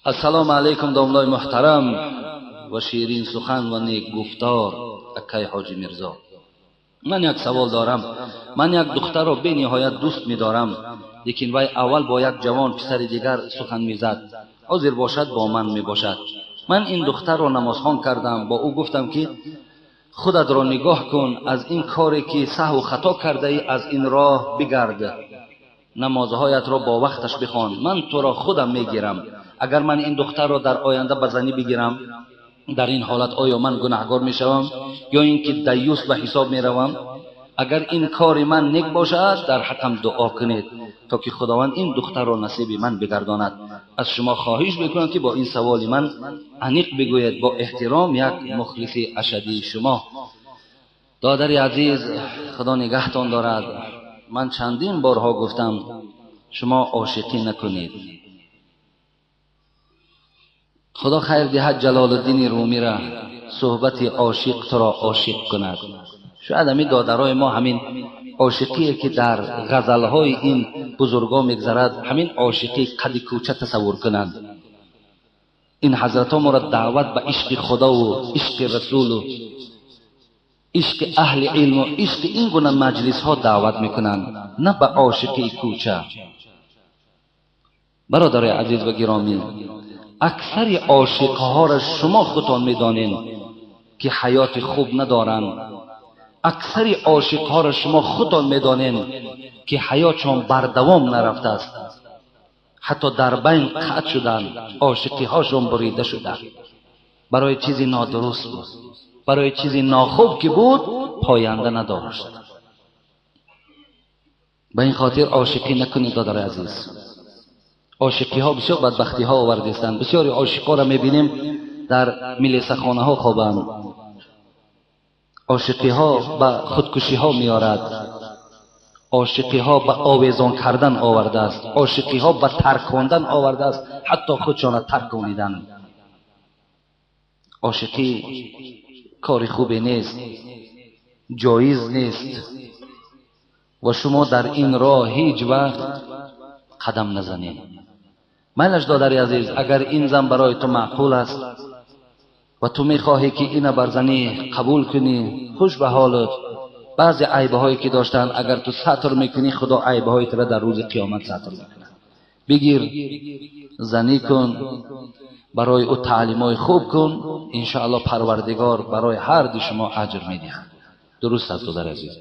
السلام علیکم داملای محترم و شیرین سخن و نیک گفتار اکای حاجی میرزا. من یک سوال دارم. من یک دختر را به نهایت دوست می‌دارم، لیکن وی اول با یک جوان پسر دیگر سخن می‌زد. حاضر باشد با من میباشد. من این دختر را نمازخوان کردم، با او گفتم که خودت را نگاه کن، از این کاری که سهو و خطا کرده ای از این راه بگرد، نمازهایت را با وقتش بخوان، من تو را خودم میگیرم. اگر من این دختر را در آینده به زنی بگیرم، در این حالت آیا من گناهکار میشوم یا اینکه دیوس به حساب میروم؟ اگر این کار من نیک باشد در حقم دعا کنید تا که خداوند این دختر را نصیب من بگرداند. از شما خواهش میکنم که با این سوال من عمیق بگویید. با احترام، یک مخلص اشدی شما. دادر عزیز، خدا نگهتان دارد. من چندین بارها گفتم شما عاشقی نکنید. خدا خیر دهد جلال الدین رومی را، صحبت عاشق تو را عاشق کند. شاید همین دادرای ما همین عاشقی که در غزلهای این بزرگا میگذرد، همین عاشقی قد کوچه تصور کنند. این حضرت ها ما را دعوت به عشق خدا و عشق رسول و عشق اهل علم و عشق این گونه مجلس ها دعوت میکنند، نه به عاشقی کوچه. برادر عزیز و گرامی، اکثر عاشقها را شما خودتان میدانید که حیات خوب ندارند. اکثر عاشقها را شما خودتان میدانید که حیاتشان بردوام نرفته است، حتی در بین قطع شدند، عاشقی هاشون بریده شدند. برای چیزی نادرست بود، برای چیزی ناخوب که بود، پاینده نداشت. به این خاطر عاشقی نکنید دادر عزیز. عاشقی ها بسیار بدبختی ها آوردستند. بسیاری عاشقا را میبینیم در ملیسه خانه ها خوابند. عاشقی ها به خودکشی ها میارد. عاشقی ها به آویزان کردن آورده است. عاشقی ها به ترک خواندن آورده است، حتی خودشان را ترک کنیدن. عاشقی کار خوبی نیست، جایز نیست و شما در این راه هیچ وقت قدم نزنید. میلش دادری عزیز، اگر این زن برای تو معقول است و تو میخواهی که اینو بر زنی قبول کنی، خوش به حالت. بعضی عیبه هایی که داشتن اگر تو ستر میکنی، خدا عیبه هایت را در روز قیامت ستر میکنه. بگیر زنی کن، برای او تعلیم های خوب کن، انشاءالله پروردگار برای هر دو شما اجر میدهد. درست است دادر عزیز.